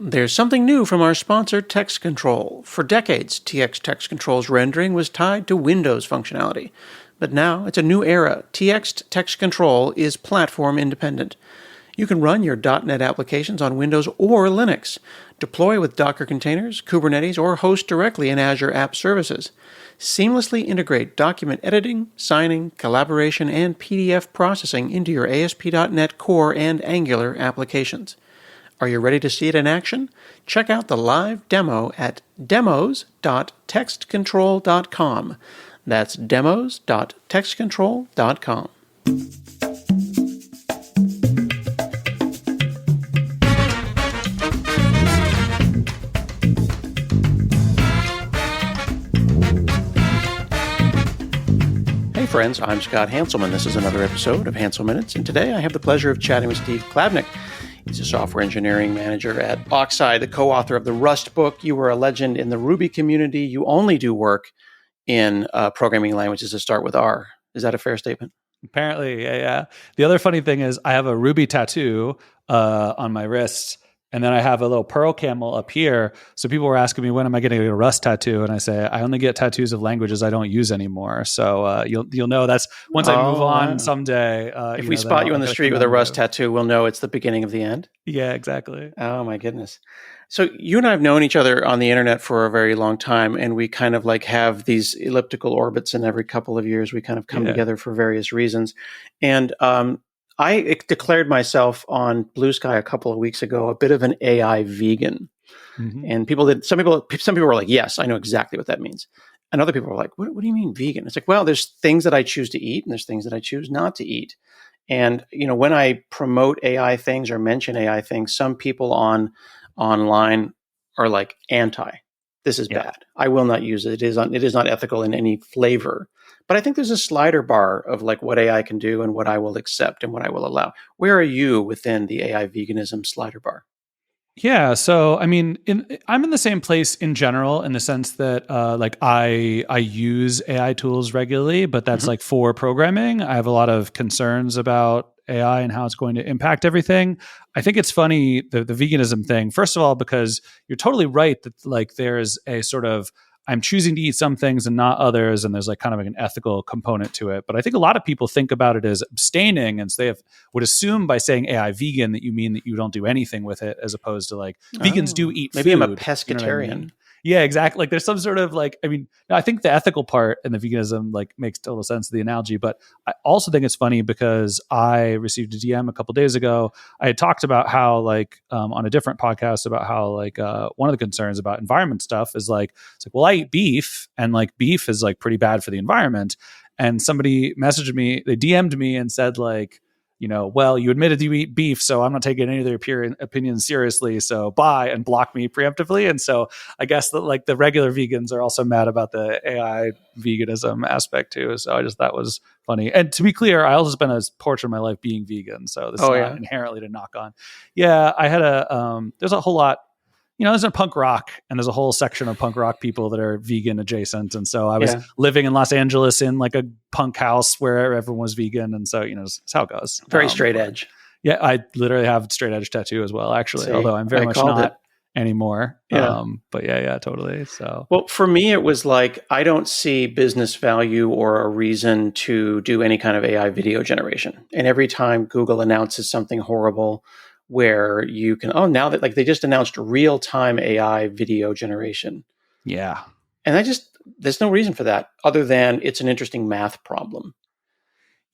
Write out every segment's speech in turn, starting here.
There's something new from our sponsor, Text Control. For decades, TX Text Control's rendering was tied to Windows functionality. But now it's a new era. TX Text Control is platform independent. You can run your .NET applications on Windows or Linux, deploy with Docker containers, Kubernetes, or host directly in Azure App Services. Seamlessly integrate document editing, signing, collaboration, and PDF processing into your ASP.NET Core and Angular applications. Are you ready to see it in action? Check out the live demo at demos.textcontrol.com. That's demos.textcontrol.com. Hey friends, I'm Scott Hanselman. This is another episode of Hansel Minutes, and today I have the pleasure of chatting with Steve Klabnik. He's a software engineering manager at Oxide, the co-author of the Rust book. You were a legend in the Ruby community. You only do work in programming languages that start with R. Is that a fair statement? Apparently, yeah. The other funny thing is I have a Ruby tattoo on my wrist, and then I have a little pearl camel up here. So people were asking me, when am I getting a Rust tattoo? And I say, I only get tattoos of languages I don't use anymore. So you'll know that's once I move on someday. If we spot you on the street with a Rust tattoo, we'll know it's the beginning of the end. Yeah, exactly. Oh my goodness. So you and I have known each other on the internet for a very long time, and we kind of like have these elliptical orbits, and every couple of years we kind of come together for various reasons. And I declared myself on Blue Sky a couple of weeks ago a bit of an AI vegan. Mm-hmm. And some people were like, yes, I know exactly what that means. And other people were like, what do you mean vegan? It's like, well, there's things that I choose to eat and there's things that I choose not to eat. And, you know, when I promote AI things or mention AI things, some people online are like anti. This is bad. I will not use it. It is not ethical in any flavor. But I think there's a slider bar of like what AI can do and what I will accept and what I will allow. Where are you within the AI veganism slider bar? Yeah, so I mean, I'm in the same place in general, in the sense that like I use AI tools regularly, but that's like for programming. I have a lot of concerns about AI and how it's going to impact everything. I think it's funny, the veganism thing. First of all, because you're totally right that like there's a sort of, I'm choosing to eat some things and not others, and there's like kind of like an ethical component to it. But I think a lot of people think about it as abstaining, and so they would assume by saying AI vegan that you mean that you don't do anything with it, as opposed to like vegans do eat maybe food. I'm a pescatarian. You know what I mean? Yeah, exactly. Like there's some sort of like, I mean, I think the ethical part and the veganism like makes total sense of the analogy, but I also think it's funny because I received a DM a couple of days ago. I had talked about how like on a different podcast about how like one of the concerns about environment stuff is like, it's like, well, I eat beef and like beef is like pretty bad for the environment. And somebody messaged me, they DM'd me and said like, you know, well, you admitted you eat beef, so I'm not taking any of their opinions seriously. So bye, and block me preemptively. And so I guess that like the regular vegans are also mad about the AI veganism aspect too. So I just thought was funny. And to be clear, I also spent a portion of my life being vegan, so this is not inherently to knock on. Yeah, I had there's a whole lot. You know, there's a punk rock, and there's a whole section of punk rock people that are vegan adjacent. And so I was living in Los Angeles in like a punk house where everyone was vegan. And so, you know, it's how it goes. Very straight edge. Yeah, I literally have a straight edge tattoo as well, actually, although I'm very much not anymore. Yeah. But yeah, totally. So, well, for me, it was like, I don't see business value or a reason to do any kind of AI video generation. And every time Google announces something horrible, where you can, now that like they just announced real-time AI video generation. Yeah. And there's no reason for that other than it's an interesting math problem.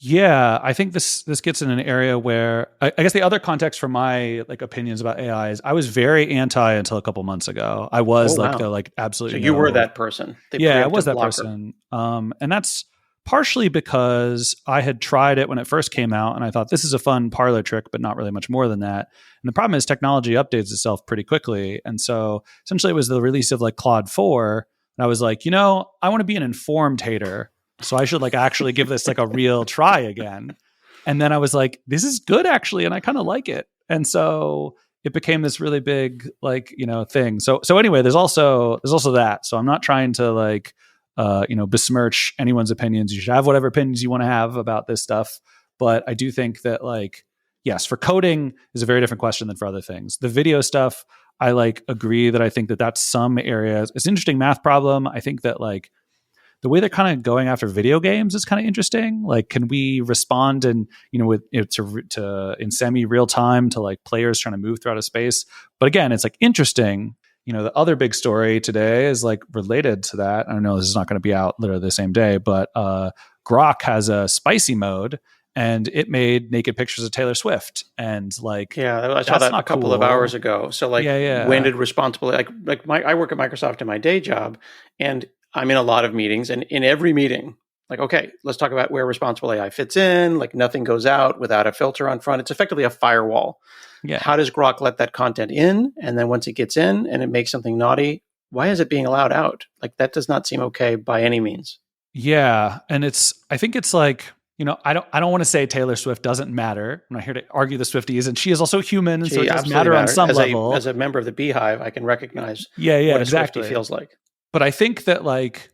Yeah, I think this gets in an area where I guess the other context for my like opinions about AI is I was very anti until a couple months ago. I was absolutely. So you were that person. Yeah, I was that person. And that's partially because I had tried it when it first came out, and I thought this is a fun parlor trick, but not really much more than that. And the problem is technology updates itself pretty quickly. And so essentially it was the release of like Claude 4. And I was like, you know, I want to be an informed hater. So I should like actually give this like a real try again. And then I was like, this is good actually. And I kind of like it. And so it became this really big, like, you know, thing. So anyway, there's also that. So I'm not trying to like, besmirch anyone's opinions. You should have whatever opinions you want to have about this stuff. But I do think that like, yes, for coding is a very different question than for other things. The video stuff, I like agree that I think that that's some areas. It's an interesting math problem. I think that like the way they're kind of going after video games is kind of interesting. Like, can we respond and with to in semi real time to like players trying to move throughout a space? But again, it's like interesting. The other big story today is like related to that. I don't know, this is not going to be out literally the same day, but Grok has a spicy mode, and it made naked pictures of Taylor Swift, and like, Yeah, I saw that's that a not couple of hours cool. ago. So like, when Yeah. did responsibility, I work at Microsoft in my day job, and I'm in a lot of meetings, and in every meeting, like, okay, let's talk about where responsible AI fits in. Like, nothing goes out without a filter on front. It's effectively a firewall. Yeah. How does Grok let that content in? And then once it gets in and it makes something naughty, why is it being allowed out? Like, that does not seem okay by any means. Yeah, and I think it's like, I don't want to say Taylor Swift doesn't matter. I'm not here to argue the Swifties, and she is also human, and so She it does absolutely matter on matters. some level. As a member of the Beehive, I can recognize Yeah, what a Swiftie exactly. feels like. But I think that like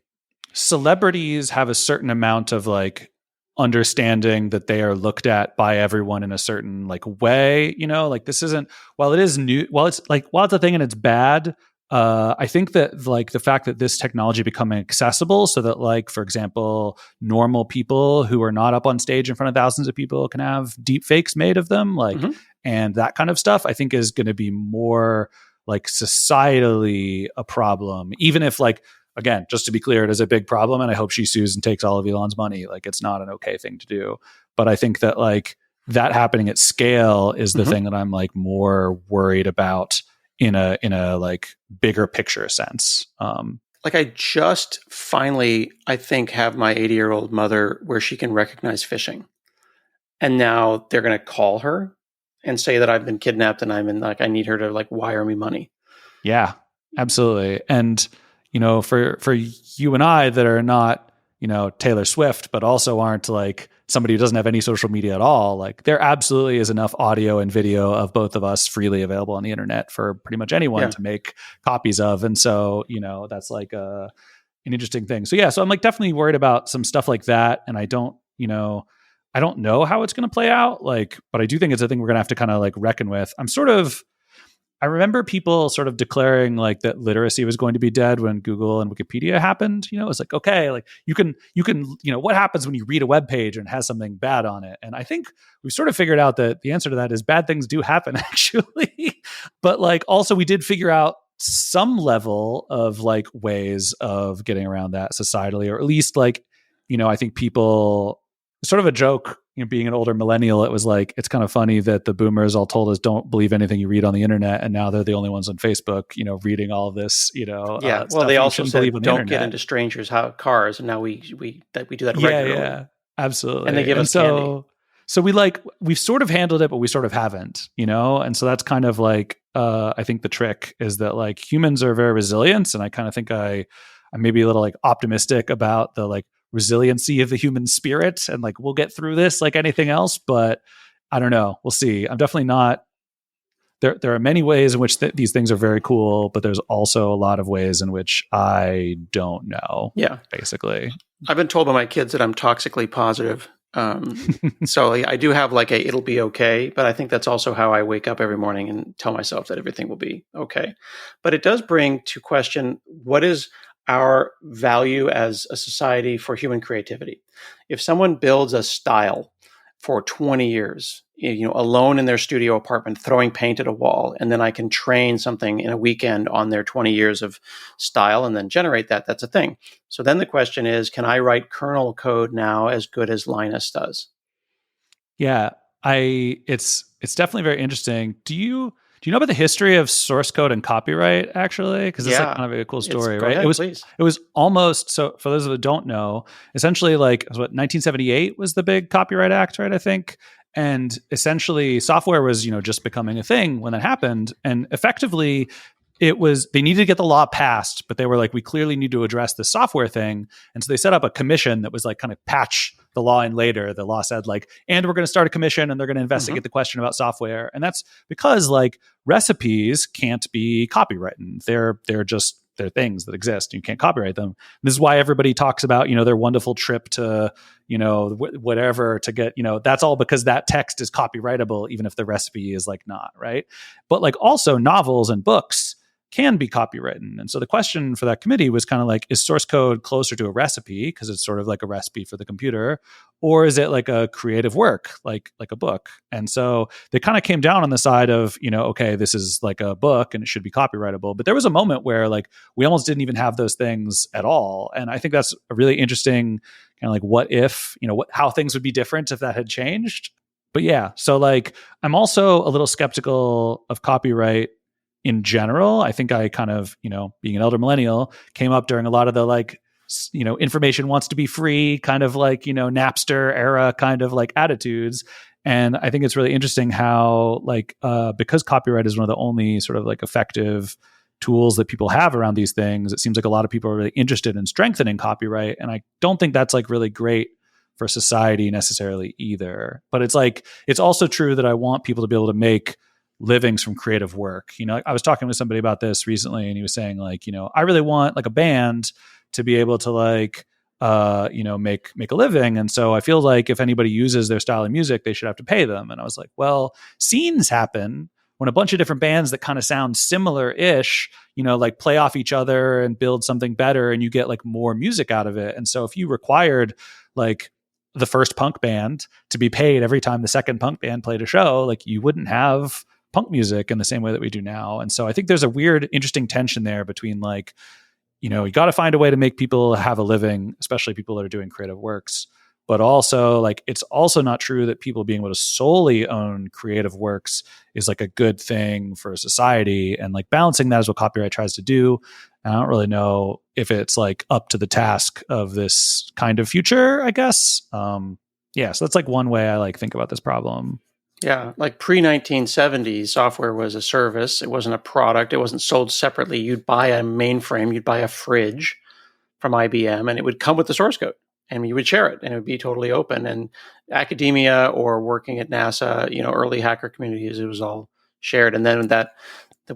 celebrities have a certain amount of like understanding that they are looked at by everyone in a certain like way, like this isn't, while it is new, while it's a thing and it's bad. I think that like the fact that this technology becoming accessible so that like, for example, normal people who are not up on stage in front of thousands of people can have deep fakes made of them, like, and that kind of stuff, I think is going to be more like societally a problem, even if like, again, just to be clear, it is a big problem, and I hope she sues and takes all of Elon's money. Like, it's not an okay thing to do. But I think that like that happening at scale is the thing that I'm like more worried about in a like bigger picture sense. Like, I just finally, I think, have my 80-year-old mother where she can recognize phishing. And now they're going to call her and say that I've been kidnapped and I need her to like wire me money. Yeah, absolutely. And for you and I that are not Taylor Swift, but also aren't like somebody who doesn't have any social media at all, like there absolutely is enough audio and video of both of us freely available on the internet for pretty much anyone to make copies of. And so that's like an interesting thing. So yeah, so I'm like definitely worried about some stuff like that, and I don't know how it's going to play out, like, but I do think it's a thing we're going to have to kind of like reckon with. I remember people sort of declaring like that literacy was going to be dead when Google and Wikipedia happened. It's like, okay, like you can, what happens when you read a web page and it has something bad on it? And I think we've sort of figured out that the answer to that is bad things do happen actually. But like, also we did figure out some level of like ways of getting around that societally, or at least like, I think people, sort of a joke, being an older millennial, it was like, it's kind of funny that the boomers all told us don't believe anything you read on the internet, and now they're the only ones on Facebook, reading all of this, well, stuff they also said don't get into strangers' cars, and now we do that regularly. Yeah, absolutely. And they give us candy. So we've sort of handled it, but we sort of haven't, and so that's kind of like I think the trick is that like humans are very resilient, and I kind of think I'm maybe a little like optimistic about the like resiliency of the human spirit, and like we'll get through this like anything else. But I don't know, we'll see. I'm definitely not there. There are many ways in which these things are very cool, but there's also a lot of ways in which I don't know. Yeah, basically, I've been told by my kids that I'm toxically positive. So I do have like it'll be okay, but I think that's also how I wake up every morning and tell myself that everything will be okay. But it does bring to question, what is our value as a society for human creativity? If someone builds a style for 20 years, alone in their studio apartment, throwing paint at a wall, and then I can train something in a weekend on their 20 years of style and then generate that's a thing. So then the question is, can I write kernel code now as good as Linus does? Yeah, it's definitely very interesting. Do you know about the history of source code and copyright, actually? Because it's like kind of a cool story, right? Ahead, please. It was almost, so for those that don't know, essentially like 1978 was the big Copyright Act, right? I think. And essentially software was, just becoming a thing when that happened. And effectively they needed to get the law passed, but they were like, we clearly need to address the software thing. And so they set up a commission that was like kind of patch the law in later. The law said like, and we're going to start a commission and they're going to investigate the question about software. And that's because like recipes can't be copyrighted. They're just they're things that exist. You can't copyright them. This is why everybody talks about, their wonderful trip to, whatever to get, that's all because that text is copyrightable, even if the recipe is like not, right? But like also novels and books can be copywritten. And so the question for that committee was kind of like, is source code closer to a recipe because it's sort of like a recipe for the computer, or is it like a creative work, like a book? And so they kind of came down on the side of, okay, this is like a book and it should be copyrightable. But there was a moment where like we almost didn't even have those things at all. And I think that's a really interesting kind of like what if, how things would be different if that had changed. But yeah, so like I'm also a little skeptical of copyright in general. I think I kind of, being an elder millennial, came up during a lot of the like, information wants to be free, kind of like, Napster era kind of like attitudes. And I think it's really interesting how like, because copyright is one of the only sort of like effective tools that people have around these things, it seems like a lot of people are really interested in strengthening copyright. And I don't think that's like really great for society necessarily either. But it's like, it's also true that I want people to be able to make livings from creative work. I was talking with somebody about this recently, and he was saying like, I really want like a band to be able to like, make a living. And so I feel like if anybody uses their style of music, they should have to pay them. And I was like, well, scenes happen when a bunch of different bands that kind of sound similar-ish, like play off each other and build something better, and you get like more music out of it. And so if you required like the first punk band to be paid every time the second punk band played a show, like you wouldn't have punk music in the same way that we do now. And so I think there's a weird, interesting tension there between like, you got to find a way to make people have a living, especially people that are doing creative works. But also like, it's also not true that people being able to solely own creative works is like a good thing for society. And like balancing that is what copyright tries to do. And I don't really know if it's like up to the task of this kind of future, I guess. So that's like one way I like think about this problem. Yeah, like pre-1970s, software was a service. It wasn't a product. It wasn't sold separately. You'd buy a mainframe, you'd buy a fridge from IBM, and it would come with the source code, and you would share it, and it would be totally open. And academia or working at NASA, early hacker communities, it was all shared. And then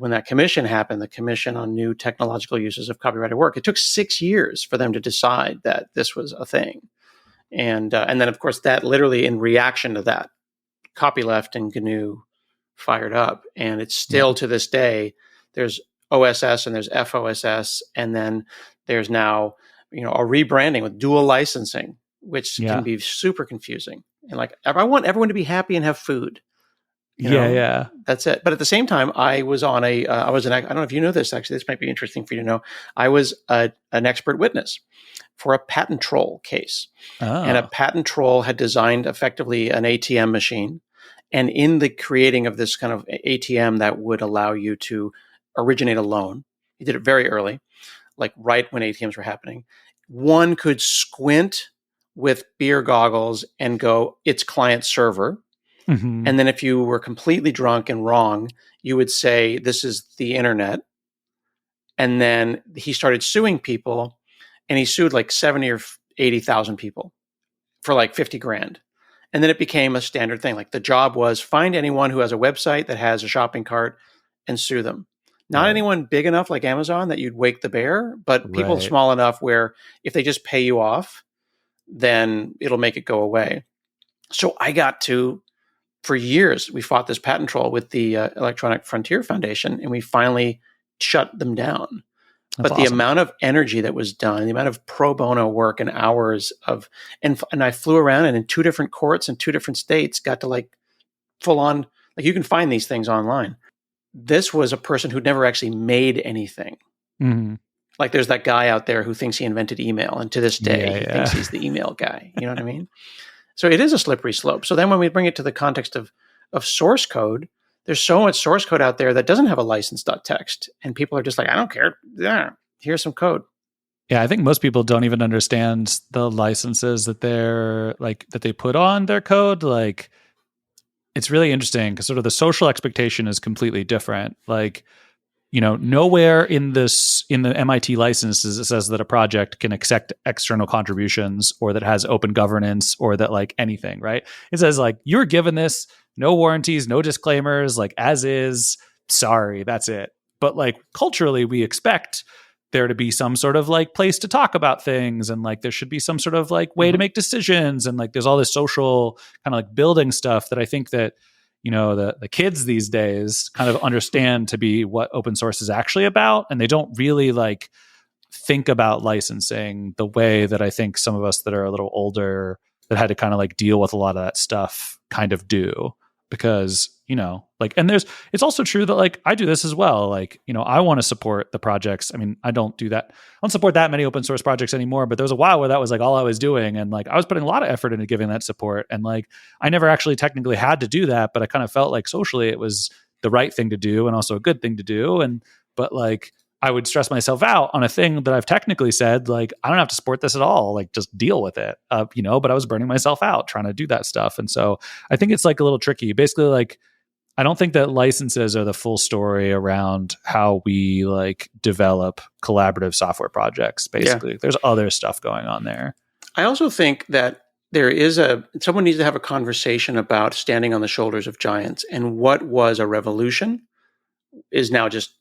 when that commission happened, the Commission on New Technological Uses of Copyrighted Work, it took 6 years for them to decide that this was a thing. And then, of course, that literally in reaction to that, copyleft and GNU fired up, and it's still to this day. There's OSS and there's FOSS, and then there's now a rebranding with dual licensing, which can be super confusing. And like, I want everyone to be happy and have food. That's it. But at the same time, I was on I don't know if you know this. Actually, this might be interesting for you to know. I was an expert witness for a patent troll case, and a patent troll had designed effectively an ATM machine. And in the creating of this kind of ATM that would allow you to originate a loan, he did it very early, like right when ATMs were happening. One could squint with beer goggles and go, it's client server. Mm-hmm. And then if you were completely drunk and wrong, you would say, this is the internet. And then he started suing people, and he sued like 70 or 80,000 people for like 50 grand. And then it became a standard thing. Like the job was find anyone who has a website that has a shopping cart and sue them. Not anyone big enough like Amazon that you'd wake the bear, but people small enough where if they just pay you off, then it'll make it go away. So I got to, for years, we fought this patent troll with the Electronic Frontier Foundation, and we finally shut them down. That's awesome. The amount of energy that was done, the amount of pro bono work and hours of, and I flew around and in 2 different courts in 2 different states, got to like full on, like you can find these things online. This was a person who'd never actually made anything. Mm-hmm. Like there's that guy out there who thinks he invented email, and to this day, he thinks he's the email guy. You know what I mean? So it is a slippery slope. So then when we bring it to the context of source code, there's so much source code out there that doesn't have a license.txt, and people are just like, I don't care. Yeah, here's some code. Yeah, I think most people don't even understand the licenses that that they put on their code. Like, it's really interesting because sort of the social expectation is completely different. Like, nowhere in the MIT licenses it says that a project can accept external contributions, or that has open governance, or that like anything, right? It says like, you're given this, no warranties, no disclaimers, like as is, sorry, that's it. But like culturally, we expect there to be some sort of like place to talk about things, and like there should be some sort of like way to make decisions, and like there's all this social kind of like building stuff that I think that the kids these days kind of understand to be what open source is actually about, and they don't really like think about licensing the way that I think some of us that are a little older that had to kind of like deal with a lot of that stuff kind of do. Because like, and it's also true that like I do this as well, like I want to support the projects. I mean, I don't support that many open source projects anymore, but there was a while where that was like all I was doing, and like I was putting a lot of effort into giving that support, and like I never actually technically had to do that, but I kind of felt like socially it was the right thing to do and also a good thing to do. But like I would stress myself out on a thing that I've technically said, like, I don't have to support this at all. Like, just deal with it, but I was burning myself out trying to do that stuff. And so I think it's like a little tricky. Basically, like, I don't think that licenses are the full story around how we like develop collaborative software projects. Basically, there's other stuff going on there. I also think that someone needs to have a conversation about standing on the shoulders of giants, and what was a revolution is now just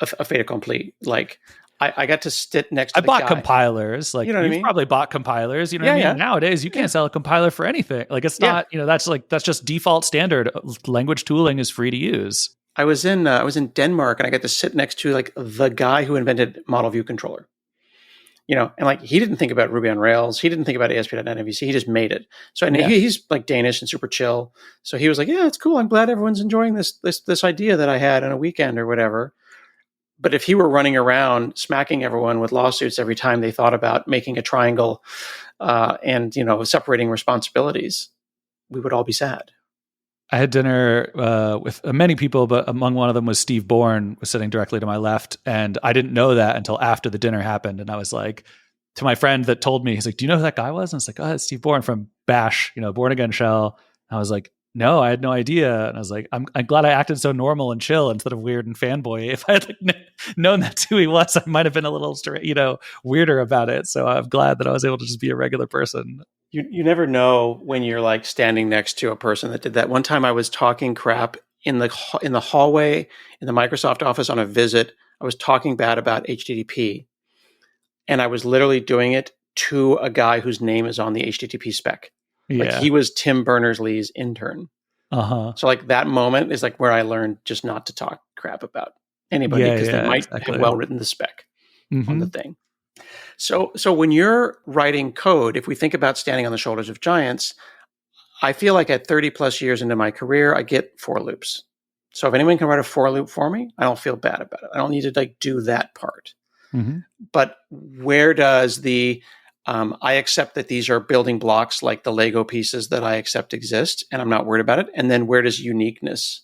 a fait accompli. Like I got to sit next to I bought compilers. Like, you've probably bought compilers. You know what I mean? Yeah. Nowadays, you can't sell a compiler for anything. Like, it's not. That's just default standard. Language tooling is free to use. I was in Denmark, and I got to sit next to like the guy who invented Model View Controller. And like he didn't think about Ruby on Rails. He didn't think about ASP.NET MVC. He just made it. So he's like Danish and super chill. So he was like, "Yeah, it's cool. I'm glad everyone's enjoying this idea that I had on a weekend or whatever." But if he were running around smacking everyone with lawsuits every time they thought about making a triangle and separating responsibilities, we would all be sad. I had dinner with many people, but among one of them was Steve Bourne, was sitting directly to my left. And I didn't know that until after the dinner happened. And I was like, to my friend that told me, he's like, "Do you know who that guy was?" And I was like, "Oh, it's Steve Bourne from Bash, Born Again Shell." And I was like, "No, I had no idea." And I was like, I'm glad I acted so normal and chill instead of weird and fanboy. If I had known that's who he was, I might have been a little, weirder about it. So I'm glad that I was able to just be a regular person. You never know when you're like standing next to a person that did that. One time I was talking crap in the hallway in the Microsoft office on a visit. I was talking bad about HTTP, and I was literally doing it to a guy whose name is on the HTTP spec. Yeah. Like he was Tim Berners-Lee's intern. So like that moment is like where I learned just not to talk crap about anybody because they might have well written the spec on the thing. So when you're writing code, if we think about standing on the shoulders of giants, I feel like at 30 plus years into my career, I get for loops. So if anyone can write a for loop for me, I don't feel bad about it. I don't need to like do that part. But where does I accept that these are building blocks like the Lego pieces that I accept exist, and I'm not worried about it. And then where does uniqueness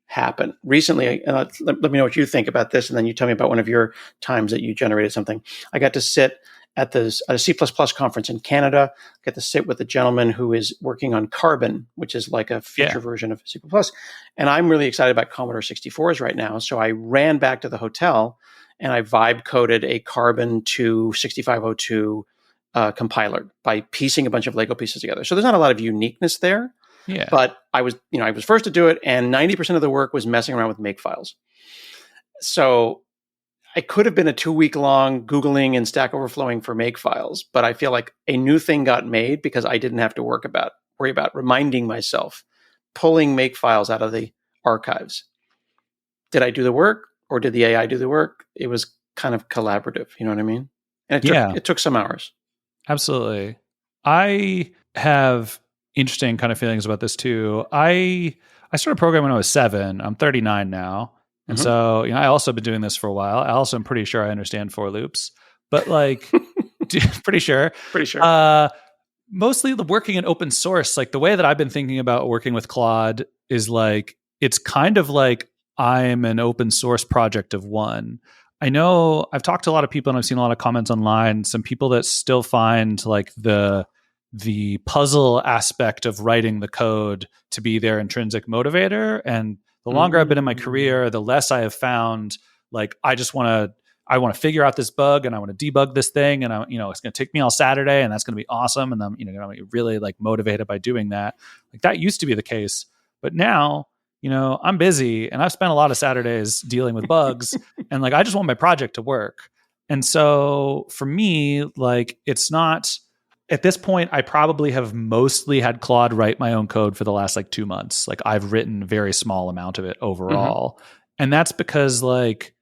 happen? Recently, let me know what you think about this, and then you tell me about one of your times that you generated something. I got to sit at a C++ conference in Canada. I got to sit with a gentleman who is working on Carbon, which is like a future version of C++. And I'm really excited about Commodore 64s right now. So I ran back to the hotel and I vibe coded a Carbon to 6502 compiler by piecing a bunch of Lego pieces together. So there's not a lot of uniqueness there. Yeah. But I was first to do it, and 90% of the work was messing around with makefiles. So I could have been a 2-week-long Googling and Stack Overflowing for makefiles, but I feel like a new thing got made because I didn't have to worry about reminding myself, pulling makefiles out of the archives. Did I do the work, or did the AI do the work? It was kind of collaborative, you know what I mean? And it took some hours. Absolutely. I have interesting kind of feelings about this too. I started programming when I was 7. I'm 39 now. And so, I also been doing this for a while. I also am pretty sure I understand for loops, but like, pretty sure. Mostly the working in open source, like the way that I've been thinking about working with Claude is like, it's kind of like I'm an open source project of one. I know I've talked to a lot of people and I've seen a lot of comments online, some people that still find like the puzzle aspect of writing the code to be their intrinsic motivator. And the longer I've been in my career, the less I have found like, I want to figure out this bug and I want to debug this thing. And it's going to take me all Saturday and that's going to be awesome. And I'm, going to be really like motivated by doing that. Like that used to be the case, but now I'm busy and I've spent a lot of Saturdays dealing with bugs and like I just want my project to work. And so for me, like it's not at this point, I probably have mostly had Claude write my own code for the last like 2 months. Like I've written a very small amount of it Mm-hmm. overall. And that's because like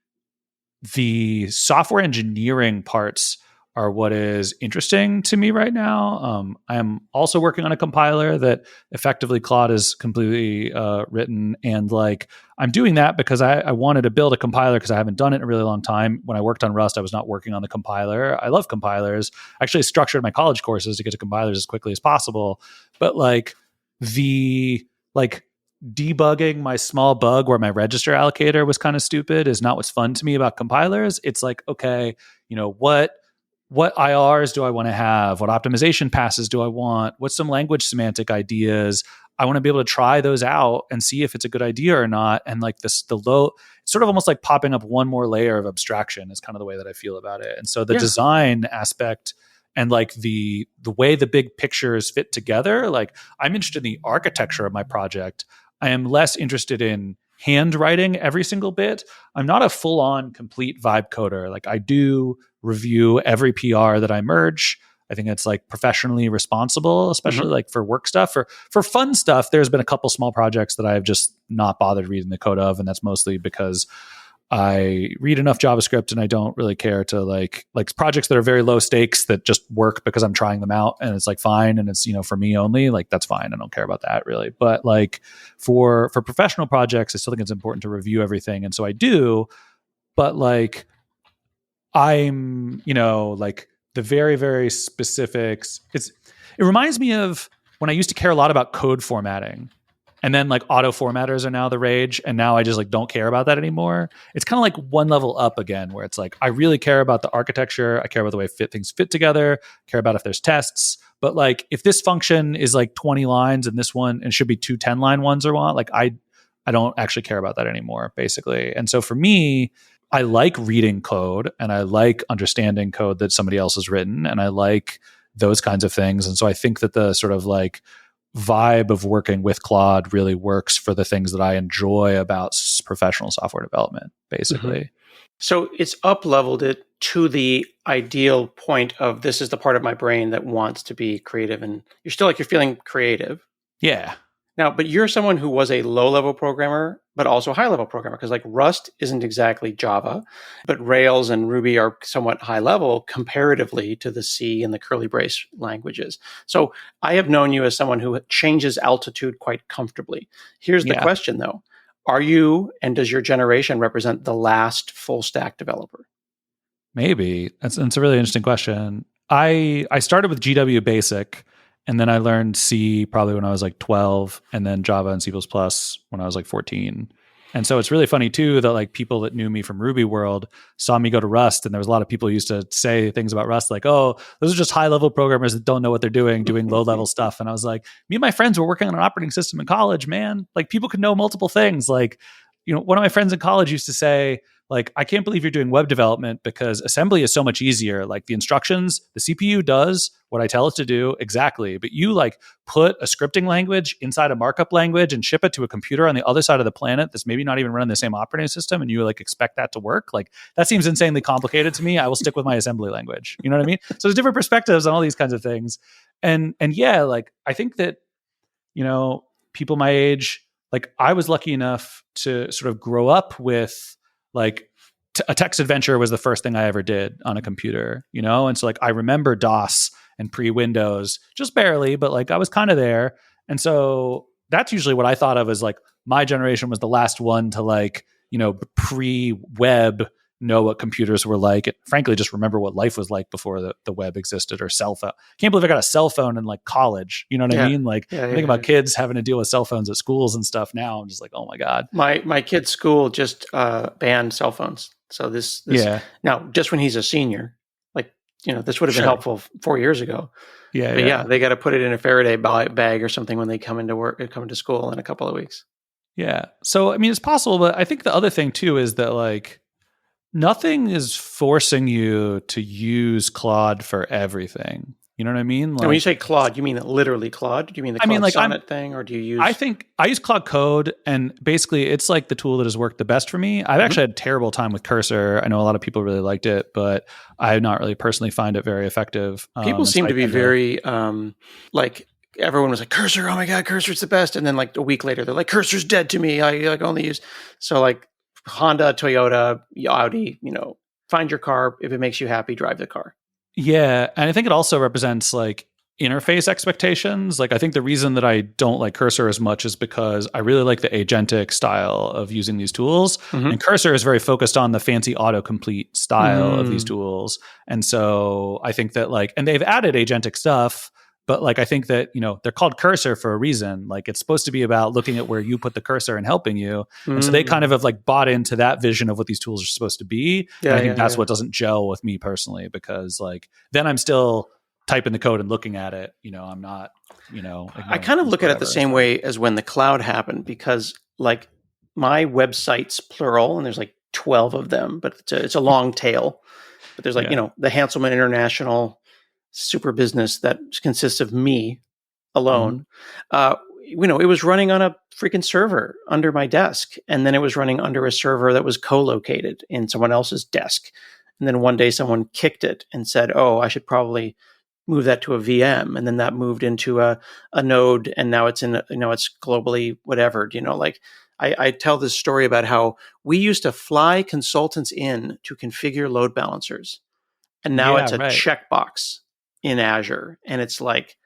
the software engineering parts are what is interesting to me right now. I am also working on a compiler that effectively Claude is completely written, and like I'm doing that because I wanted to build a compiler because I haven't done it in a really long time. When I worked on Rust, I was not working on the compiler. I love compilers. I actually structured my college courses to get to compilers as quickly as possible, but like the like debugging my small bug where my register allocator was kind of stupid is not what's fun to me about compilers. It's like, okay, what IRs do I want to have? What optimization passes do I want? What's some language semantic ideas? I want to be able to try those out and see if it's a good idea or not. And like this, it's sort of almost like popping up one more layer of abstraction is kind of the way that I feel about it. And so the Yeah. design aspect and like the way the big pictures fit together, like I'm interested in the architecture of my project. I am less interested in handwriting every single bit. I'm not a full on complete vibe coder. Like I do review every PR that I merge. I think it's like professionally responsible, especially Mm-hmm. like for work stuff. For fun stuff, there's been a couple small projects that I've just not bothered reading the code of, and that's mostly because I read enough JavaScript and I don't really care to like projects that are very low stakes that just work because I'm trying them out and it's like fine and it's for me only, like that's fine. I don't care about that really. But like for professional projects, I still think it's important to review everything, and so I do. But like I'm, like the very, very specifics. It reminds me of when I used to care a lot about code formatting. And then like auto formatters are now the rage. And now I just like don't care about that anymore. It's kind of like one level up again, where it's like I really care about the architecture. I care about the way things fit together, care about if there's tests. But like if this function is like 20 lines and this one and should be two 10-line ones or what, like I don't actually care about that anymore, basically. And so for me, I like reading code and I like understanding code that somebody else has written and I like those kinds of things. And so I think that the sort of like vibe of working with Claude really works for the things that I enjoy about professional software development, Mm-hmm. basically. So it's up leveled it to the ideal point of this is the part of my brain that wants to be creative, and you're still like you're feeling creative. Yeah. Now, but you're someone who was a low level programmer, but also a high level programmer because like Rust isn't exactly Java, but Rails and Ruby are somewhat high level comparatively to the C and the curly brace languages. So I have known you as someone who changes altitude quite comfortably. Here's the Yeah. question though. Are you and does your generation represent the last full stack developer? Maybe. That's a really interesting question. I started with GW Basic and then I learned C probably when I was like 12 and then Java and C++ when I was like 14. And so it's really funny too that like people that knew me from Ruby world saw me go to Rust, and there was a lot of people who used to say things about Rust like, "Oh, those are just high level programmers that don't know what they're doing low level stuff." And I was like, me and my friends were working on an operating system in college, man. Like people could know multiple things. Like, one of my friends in college used to say, like, I can't believe you're doing web development because assembly is so much easier. Like the instructions, the CPU does what I tell it to do exactly, but you like put a scripting language inside a markup language and ship it to a computer on the other side of the planet that's maybe not even running the same operating system, and you like expect that to work. Like that seems insanely complicated to me. I will stick with my assembly language. You know what I mean? So there's different perspectives on all these kinds of things. And yeah, like I think that, people my age, like I was lucky enough to sort of grow up with like a text adventure was the first thing I ever did on a computer, And so like I remember DOS and pre-Windows just barely, but like I was kind of there. And so that's usually what I thought of as like my generation was the last one to like, pre-web know what computers were like. And frankly, just remember what life was like before the web existed or cell phone. Can't believe I got a cell phone in like college. You know what I Yeah. mean? Like Yeah, I yeah, think yeah. about kids having to deal with cell phones at schools and stuff now. I'm just like, oh my God. My kid's school just banned cell phones. So this Yeah. now just when he's a senior, like this would have been Sure. helpful 4 years ago. Yeah. But yeah, Yeah. they got to put it in a Faraday bag or something when they come into work, come into school in a couple of weeks. Yeah. So, I mean, it's possible, but I think the other thing too is that like nothing is forcing you to use Claude for everything. You know what I mean? And when you Like, say Claude, you mean literally Claude? Do you mean the I mean, Claude like Sonnet thing, or do you I use? think I use Cloud Code, and basically it's like the tool that has worked the best for me. I've Mhm. actually had a terrible time with Cursor. I know a lot of people really liked it, but I not really personally find it very effective. People And so seem I to be tend to, very like everyone was like Cursor. Oh my god, Cursor's the best. And then like a week later, they're like Cursor's dead to me. I like only use so like Honda, Toyota, Audi. Find your car. If it makes you happy, drive the car. yeah. And I think it also represents like interface expectations. Like, I think the reason that I don't like Cursor as much is because I really like the agentic style of using these tools. Mm-hmm. And Cursor is very focused on the fancy autocomplete style of these Mm. tools. And so I think that like, and they've added agentic stuff, but like, I think that, they're called Cursor for a reason. Like, it's supposed to be about looking at where you put the cursor and helping you. And so they kind of Mm. have like bought into that vision of what these tools are supposed to be. And Yeah, I think yeah, that's yeah. what doesn't gel with me personally, because like, then I'm still typing the code and looking at it. I'm not, I ignoring kind of things look or at it the whatever. same So way as when the cloud happened because like my websites plural and there's like 12 of them, but it's a long tail. But there's like, yeah. the Hanselman International super business that consists of me Mm-hmm. alone. Uh, it was running on a freaking server under my desk. And then it was running under a server that was co-located in someone else's desk. And then one day someone kicked it and said, oh, I should probably move that to a VM, and then that moved into a node, and now it's it's globally whatever. Like I tell this story about how we used to fly consultants in to configure load balancers, and now Yeah. it's a Right. checkbox in Azure, and it's like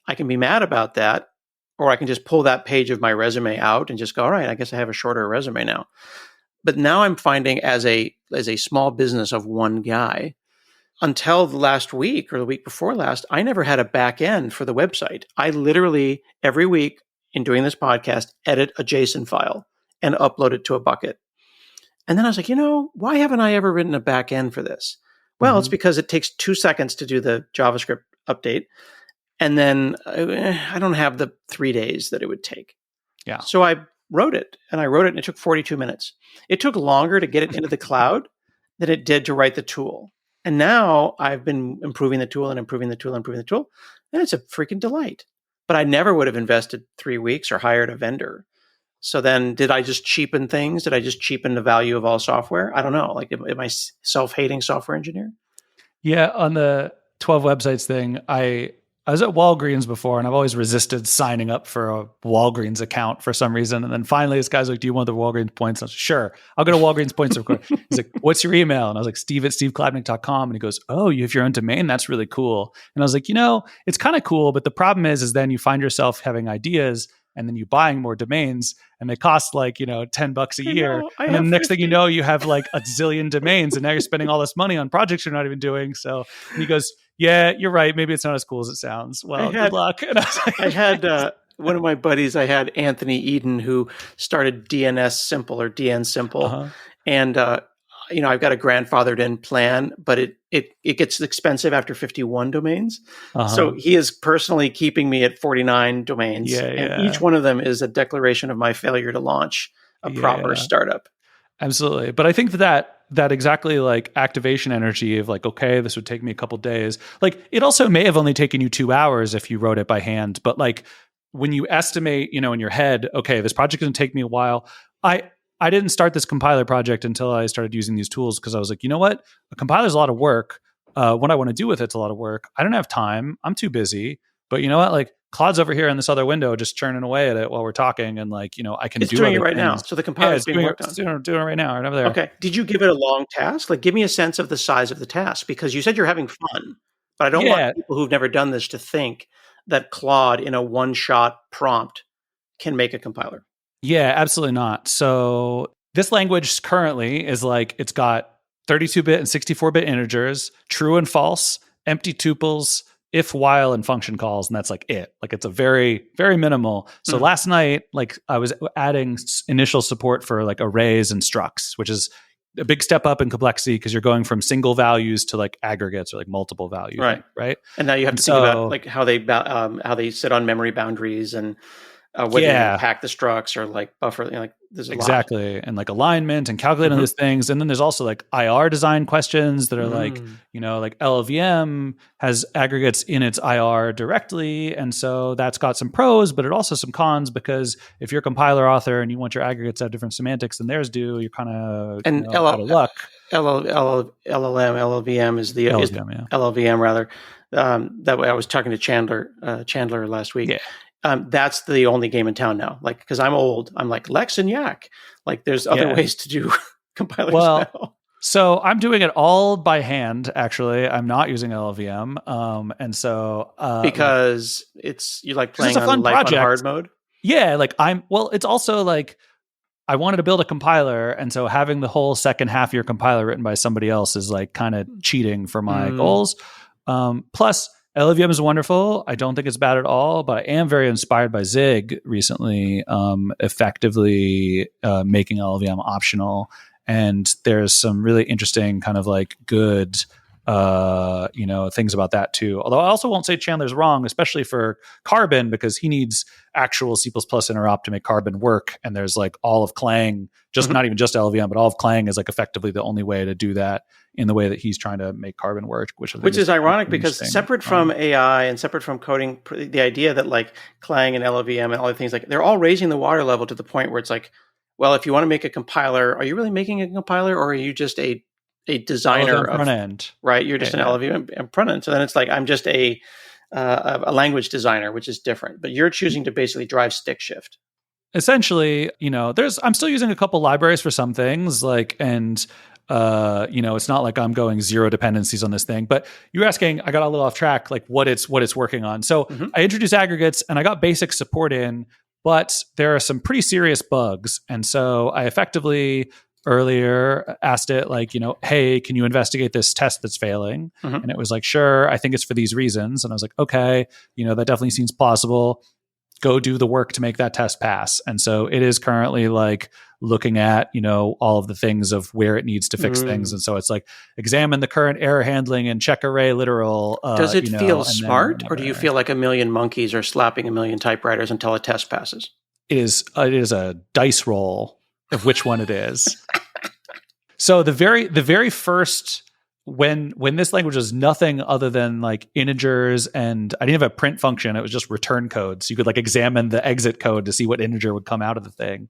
I can be mad about that, or I can just pull that page of my resume out and just go, all right, I guess I have a shorter resume now. But now I'm finding as a small business of one guy, until the last week or the week before last, I never had a back end for the website. I literally every week in doing this podcast edit a JSON file and upload it to a bucket. And then I was like, why haven't I ever written a back end for this? Well, it's Mm-hmm. because it takes 2 seconds to do the JavaScript update. And then I don't have the 3 days that it would take. Yeah. So I wrote it and it took 42 minutes. It took longer to get it into the cloud than it did to write the tool. And now I've been improving the tool and improving the tool and improving the tool. And it's a freaking delight. But I never would have invested 3 weeks or hired a vendor. So then did I just cheapen things? Did I just cheapen the value of all software? I don't know. Like, am I self-hating software engineer? Yeah, on the 12 websites thing, I was at Walgreens before, and I've always resisted signing up for a Walgreens account for some reason. And then finally, this guy's like, "Do you want the Walgreens points?" I was like, "Sure, I'll go to Walgreens points." He's like, "What's your email?" And I was like, Steve@steveklabnik.com. And he goes, "Oh, you have your own domain? That's really cool." And I was like, it's kind of cool, but the problem is then you find yourself having ideas, and then you buying more domains, and they cost like $10 a I year, know. I and then have the next thing you 50. know, you have like a zillion domains, and now you're spending all this money on projects you're not even doing. So, and he goes, "Yeah, you're right. Maybe it's not as cool as it sounds. I Well, good had luck." And I was I like, had one of my buddies. I had Anthony Eden, who started DNS Simple or DN Simple, uh-huh, and I've got a grandfathered in plan, but it gets expensive after 51 domains. So uh-huh. he is personally keeping me at 49 domains, Yeah, and each yeah, one of them is a declaration of my failure to launch a proper yeah. startup. Absolutely. But I think that exactly like activation energy of like, okay, this would take me a couple days. Like it also may have only taken you 2 hours if you wrote it by hand. But like when you estimate, in your head, okay, this project is going to take me a while. I I didn't start this compiler project until I started using these tools because I was like, you know what? A compiler is a lot of work. What I want to do with it's a lot of work. I don't have time. I'm too busy. But you know what? Like Claude's over here in this other window, just churning away at it while we're talking, and like I can It's do doing it other right now. things. So the Yeah, compiler is it's being doing it, worked on. doing it right now, right over there. Okay. Did you give it a long task? Like, give me a sense of the size of the task because you said you're having fun, but I don't want Yeah, people who've never done this to think that Claude in a one-shot prompt can make a compiler. yeah, absolutely not. So this language currently is like it's got 32-bit and 64-bit integers, true and false, empty tuples, if, while, and function calls, and that's like it. Like it's a very, very minimal. So Mm. last night, like I was adding initial support for like arrays and structs, which is a big step up in complexity because you're going from single values to like aggregates or like multiple value Right. thing, right? And now you have And to think about so like how they sit on memory boundaries and whether you yeah, pack the structs or like buffer. there's a lot. Exactly. And like alignment and calculating Mm-hmm. these things. And then there's also like IR design questions that are like, Mm. like LLVM has aggregates in its IR directly. And so that's got some pros, but it also some cons, because if you're a compiler author and you want your aggregates to have different semantics than theirs do, you're kind of, And out of luck. LLM, LLVM is the LLVM, yeah. LLVM rather. That way, I was talking to Chandler last week. Yeah. That's the only game in town now. Like, because I'm old, I'm like Lex and Yak. Like, there's other Yeah. ways to do compilers Well, now. so I'm doing it all by hand. Actually, I'm not using LLVM, and so Because you like because it's playing a on fun life on hard project. mode. Yeah, like it's also like I wanted to build a compiler, and so having the whole second half of your compiler written by somebody else is like kind of cheating for my goals. Plus, LLVM is wonderful. I don't think it's bad at all, but I am very inspired by Zig recently, effectively making LLVM optional. And there's some really interesting kind of like good things about that too. Although I also won't say Chandler's wrong, especially for Carbon, because he needs actual C++ interop to make Carbon work. And there's like all of Clang, not even just LLVM, but all of Clang is like effectively the only way to do that in the way that he's trying to make Carbon work, which Is ironic because separate from AI and separate from coding, the idea that like Clang and LLVM and all the things, like they're all raising the water level to the point where it's like, well, if you want to make a compiler, are you really making a compiler, or are you just a designer of front end? Right, you're just an LLVM front end. So then it's like I'm just a language designer, which is different. But you're choosing to basically drive stick shift. Essentially, I'm still using a couple libraries for some things, like, and it's not like I'm going zero dependencies on this thing. But you're asking, I got a little off track, like what it's working on. So I introduced aggregates and I got basic support in, but there are some pretty serious bugs. And so I effectively earlier asked it like, hey, can you investigate this test that's failing? And it was like, sure, I think it's for these reasons. And I was like, okay, that definitely seems plausible. Go do the work to make that test pass. And so it is currently like looking at, all of the things of where it needs to fix things. And so it's like, examine the current error handling and check array literal. Does it feel smart, or do you feel like a million monkeys are slapping a million typewriters until a test passes? It is a dice roll of which one it is. So the very first, when this language was nothing other than like integers, and I didn't have a print function, it was just return code. So you could like examine the exit code to see what integer would come out of the thing.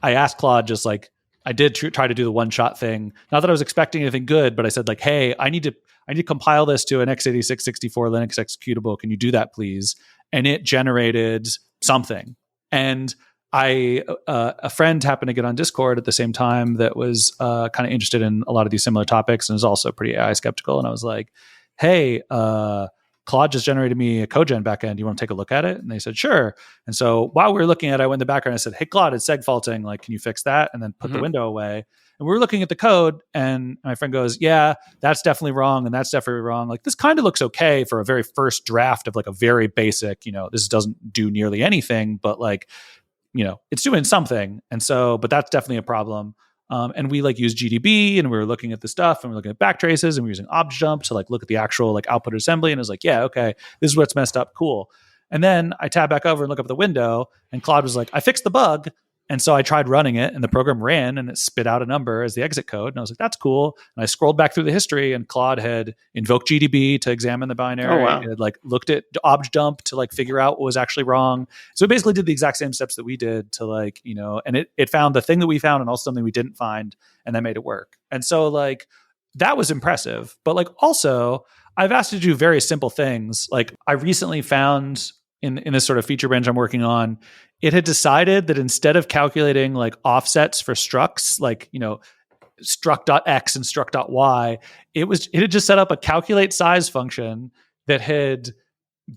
I asked Claude just like, I did try to do the one shot thing. Not that I was expecting anything good, but I said like, hey, I need to compile this to an x86 64 Linux executable. Can you do that, please? And it generated something. And a friend happened to get on Discord at the same time that was kind of interested in a lot of these similar topics and is also pretty AI skeptical. And I was like, hey, Claude just generated me a CodeGen backend. You want to take a look at it? And they said, sure. And so while we were looking at it, I went in the background and I said, hey, Claude, it's seg faulting. Like, can you fix that? And then put the window away. And we were looking at the code, and my friend goes, yeah, that's definitely wrong. And that's definitely wrong. Like, this kind of looks okay for a very first draft of like a very basic, this doesn't do nearly anything, but like, it's doing something. And so, but that's definitely a problem. And we like use GDB, and we were looking at the stuff, and we're looking at backtraces, and we're using objump to like look at the actual like output assembly. And it was like, yeah, okay, this is what's messed up. Cool. And then I tab back over and look up the window, and Claude was like, I fixed the bug. And so I tried running it, and the program ran, and it spit out a number as the exit code. And I was like, that's cool. And I scrolled back through the history, and Claude had invoked GDB to examine the binary. Oh, wow. It had like looked at objump to like figure out what was actually wrong. So it basically did the exact same steps that we did to like, and it found the thing that we found and also something we didn't find, and that made it work. And so like, that was impressive. But like, also, I've asked it to do very simple things. Like, I recently found in this sort of feature branch I'm working on, it had decided that instead of calculating like offsets for structs, like, struct.x and struct.y, it had just set up a calculate size function that had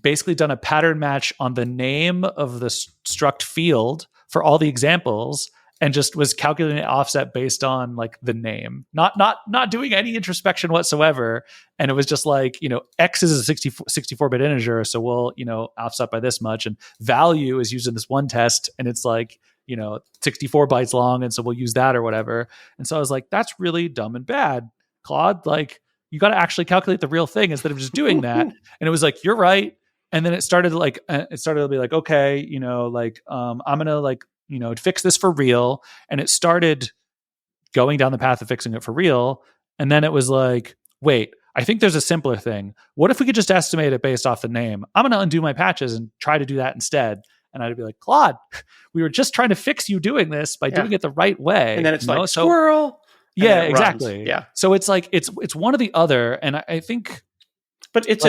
basically done a pattern match on the name of the struct field for all the examples, and just was calculating an offset based on like the name, not doing any introspection whatsoever. And it was just like, X is a 64-bit integer. So we'll, offset by this much, and value is used in this one test. And it's like, 64 bytes long. And so we'll use that or whatever. And so I was like, that's really dumb and bad, Claude. Like, you got to actually calculate the real thing instead of just doing that. And it was like, you're right. And then it started to be like, okay, I'm going to like fix this for real. And it started going down the path of fixing it for real. And then it was like, wait, I think there's a simpler thing. What if we could just estimate it based off the name? I'm going to undo my patches and try to do that instead. And I'd be like, Claude, we were just trying to fix you doing this by doing it the right way. And then it's like, squirrel. Yeah, exactly. Yeah. So it's like, it's one or the other. And I think, but it's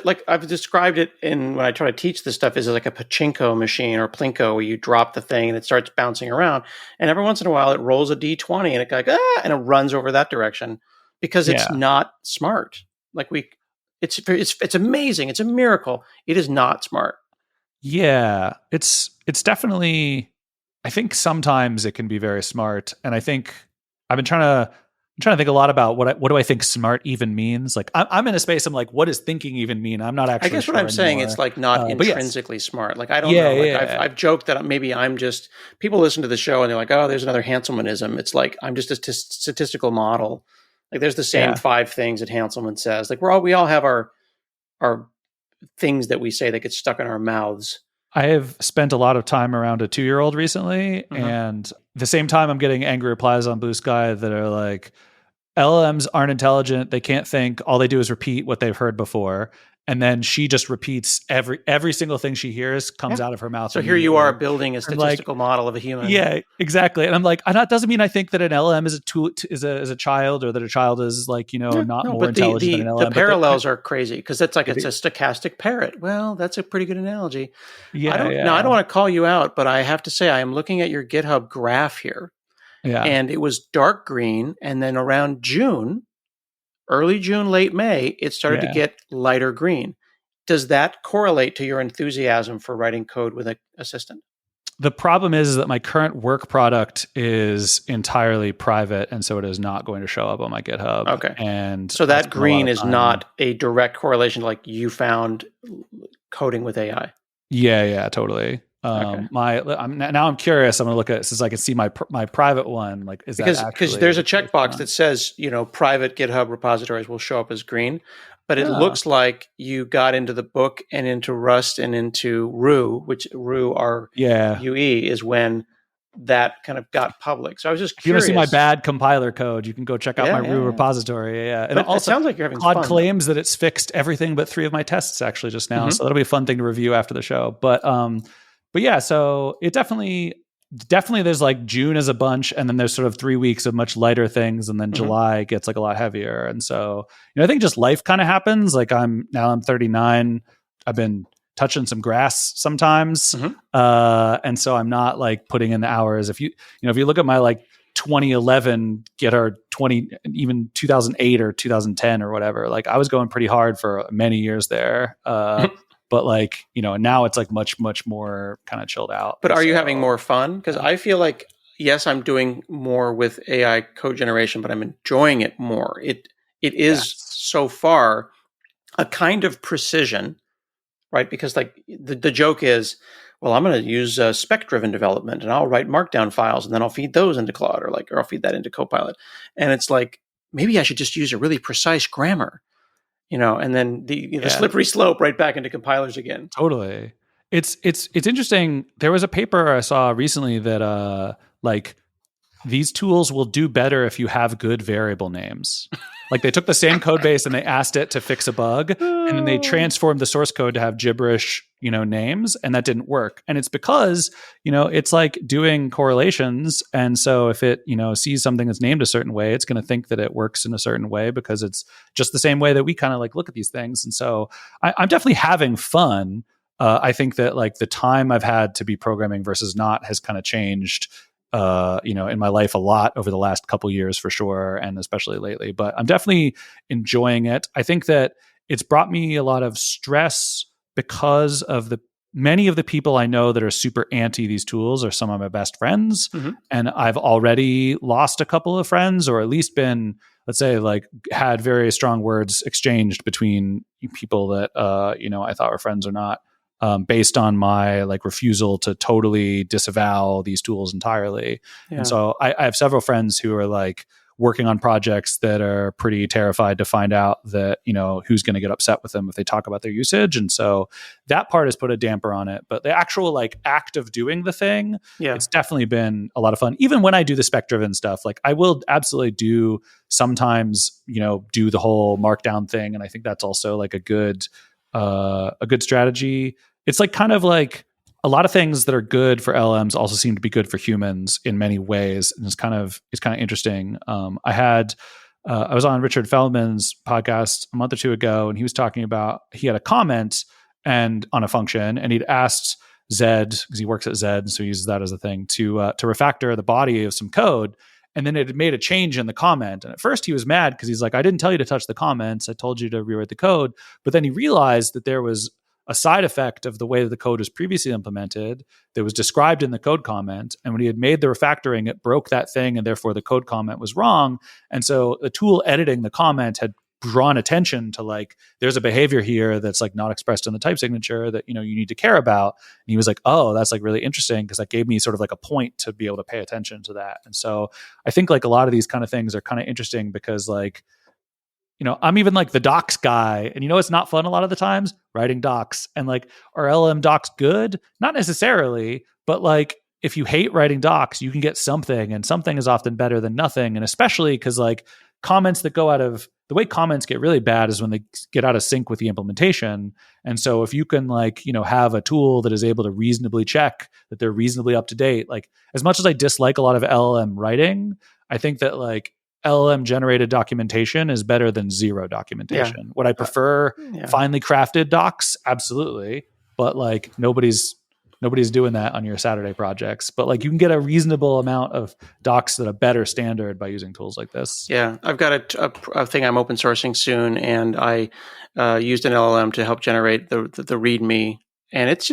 like I've described it when I try to teach this stuff, is like a pachinko machine or plinko, where you drop the thing and it starts bouncing around, and every once in a while it rolls a d20 and it like and it runs over that direction because it's not smart. Like it's amazing. It's a miracle. It is not smart. Yeah, it's definitely. I think sometimes it can be very smart, and I think I've been trying to think a lot about what do I think smart even means. Like I'm in a space. I'm like, what does thinking even mean? I'm not actually. I guess sure what I'm anymore. saying, it's like not intrinsically smart. Like I don't know. Like I've joked that maybe I'm just, people listen to the show and they're like, oh, there's another Hanselmanism. It's like I'm just a statistical model. Like there's the same 5 things that Hanselman says. Like we all have our things that we say that get stuck in our mouths. I have spent a lot of time around a 2-year-old recently, and the same time I'm getting angry replies on Blue Sky that are like, LLMs aren't intelligent. They can't think. All they do is repeat what they've heard before. And then she just repeats every single thing she hears comes out of her mouth. So here you are building a statistical model of a human. Yeah, exactly. And I'm like, that doesn't mean I think that an LLM is a tool, is a child, or that a child is like, not more intelligent than an LLM. The parallels are crazy because it's like, it's a stochastic parrot. Well, that's a pretty good analogy. Yeah. I don't want to call you out, but I have to say I am looking at your GitHub graph here. Yeah. And it was dark green. And then around June, early June, late May, it started to get lighter green. Does that correlate to your enthusiasm for writing code with an assistant? The problem is that my current work product is entirely private, and so it is not going to show up on my GitHub. Okay. And so that green is not a direct correlation like you found coding with AI. Yeah, totally. I'm curious. I'm going to look at it so I can see my private one. Like, is that because there's a checkbox that says, private GitHub repositories will show up as green, but it looks like you got into the book and into Rust and into Rue, which Rue UE is when that kind of got public. So I was just curious. If you want to see my bad compiler code, you can go check out my Rue repository. Yeah. And also, it sounds like you're having Claude fun. claims that it's fixed everything but 3 of my tests actually just now. So that'll be a fun thing to review after the show. But yeah, so it definitely there's like June is a bunch, and then there's sort of 3 weeks of much lighter things, and then July gets like a lot heavier. And so, I think just life kind of happens. Like I'm 39. I've been touching some grass sometimes. And so I'm not like putting in the hours. If you look at my like 2011 GitHub, even 2008 or 2010 or whatever, like I was going pretty hard for many years there. But like, now it's like much, much more kind of chilled out. But are you having more fun? Because I feel like, yes, I'm doing more with AI code generation, but I'm enjoying it more. It is so far a kind of precision, right? Because like the joke is, well, I'm going to use spec-driven development and I'll write markdown files and then I'll feed those into Claude or I'll feed that into Copilot. And it's like, maybe I should just use a really precise grammar. And then the slippery slope right back into compilers again. Totally. It's interesting. There was a paper I saw recently that like these tools will do better if you have good variable names. Like they took the same code base and they asked it to fix a bug, and then they transformed the source code to have gibberish, names, and that didn't work. And it's because, it's like doing correlations. And so if it, sees something that's named a certain way, it's going to think that it works in a certain way because it's just the same way that we kind of like look at these things. And so I'm definitely having fun. I think that like the time I've had to be programming versus not has kind of changed in my life a lot over the last couple years for sure, and especially lately. But I'm definitely enjoying it. I think that it's brought me a lot of stress because of many of the people I know that are super anti these tools are some of my best friends. And I've already lost a couple of friends, or at least been, let's say, like had very strong words exchanged between people that, I thought were friends or not. Based on my like refusal to totally disavow these tools entirely. And so I have several friends who are like, working on projects that are pretty terrified to find out that, who's going to get upset with them if they talk about their usage. And so that part has put a damper on it. But the actual like act of doing the thing, it's definitely been a lot of fun. Even when I do the spec-driven stuff, like I will absolutely do sometimes, do the whole markdown thing. And I think that's also like a good strategy. It's like kind of like a lot of things that are good for LMs also seem to be good for humans in many ways, and it's kind of interesting. I was on Richard Feldman's podcast a month or two ago, and he was talking about he had a comment and on a function, and he'd asked Zed, because he works at Zed, so he uses that as a thing to refactor the body of some code. And then it had made a change in the comment. And at first he was mad because he's like, I didn't tell you to touch the comments. I told you to rewrite the code. But then he realized that there was a side effect of the way that the code was previously implemented that was described in the code comment. And when he had made the refactoring, it broke that thing, and therefore the code comment was wrong. And so the tool editing the comment had drawn attention to like, there's a behavior here that's like not expressed in the type signature that, you need to care about. And he was like, oh, that's like really interesting, because that gave me sort of like a point to be able to pay attention to that. And so I think like a lot of these kind of things are kind of interesting because like, I'm even like the docs guy, and it's not fun a lot of the times writing docs. And like, are LM docs good? Not necessarily, but like if you hate writing docs, you can get something, and something is often better than nothing. And especially because like comments that go out of the way comments get really bad is when they get out of sync with the implementation. And so if you can like, have a tool that is able to reasonably check that they're reasonably up to date, like as much as I dislike a lot of LLM writing, I think that like LLM generated documentation is better than zero documentation. Yeah. Would I prefer finely crafted docs? Absolutely. But like nobody's doing that on your Saturday projects, but like you can get a reasonable amount of docs that are better standard by using tools like this. Yeah. I've got a thing I'm open sourcing soon, and I used an LLM to help generate the README, and it's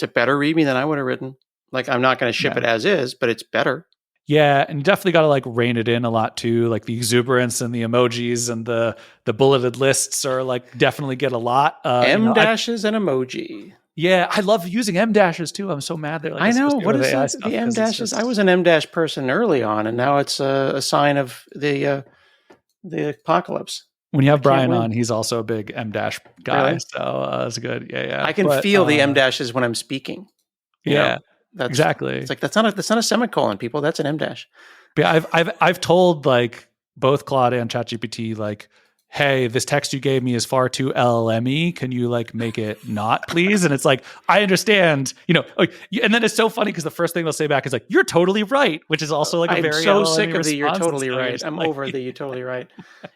a better README than I would have written. Like I'm not going to ship it as is, but it's better. Yeah, and you definitely got to like rein it in a lot too. Like the exuberance and the emojis and the bulleted lists are like definitely get a lot. M-dashes and emoji. Yeah, I love using M-dashes too. I'm so mad that like, I know. What is the M-dashes? I was an M-dash person early on, and now it's a sign of the apocalypse. When you have Brian on, he's also a big M-dash guy. Really? So that's good. Yeah. I can feel the M-dashes when I'm speaking. Yeah. Exactly. It's like that's not a semicolon, people. That's an M-dash. Yeah, I've told like both Claude and ChatGPT like, hey, this text you gave me is far too LLM-y. Can you like make it not, please? And it's like, I understand, and then it's so funny because the first thing they'll say back is like, you're totally right, which is also like a very so sick of the you're totally right. I'm like, over the you're totally right.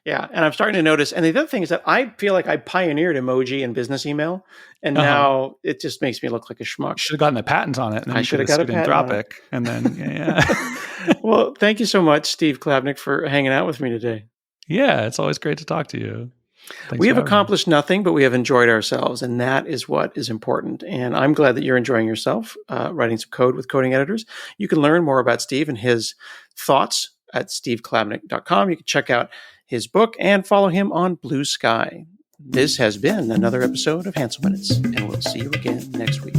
Yeah. And I'm starting to notice. And the other thing is that I feel like I pioneered emoji in business email. And now it just makes me look like a schmuck. Should have gotten a patent on it. And then I should have got a patent Anthropic. And then, yeah. Well, thank you so much, Steve Klabnik, for hanging out with me today. Yeah, it's always great to talk to you. We have accomplished nothing, but we have enjoyed ourselves, and that is what is important. And I'm glad that you're enjoying yourself writing some code with coding editors. You can learn more about Steve and his thoughts at steveklabnik.com. You can check out his book and follow him on Blue Sky. This has been another episode of Hansel Minutes, and we'll see you again next week.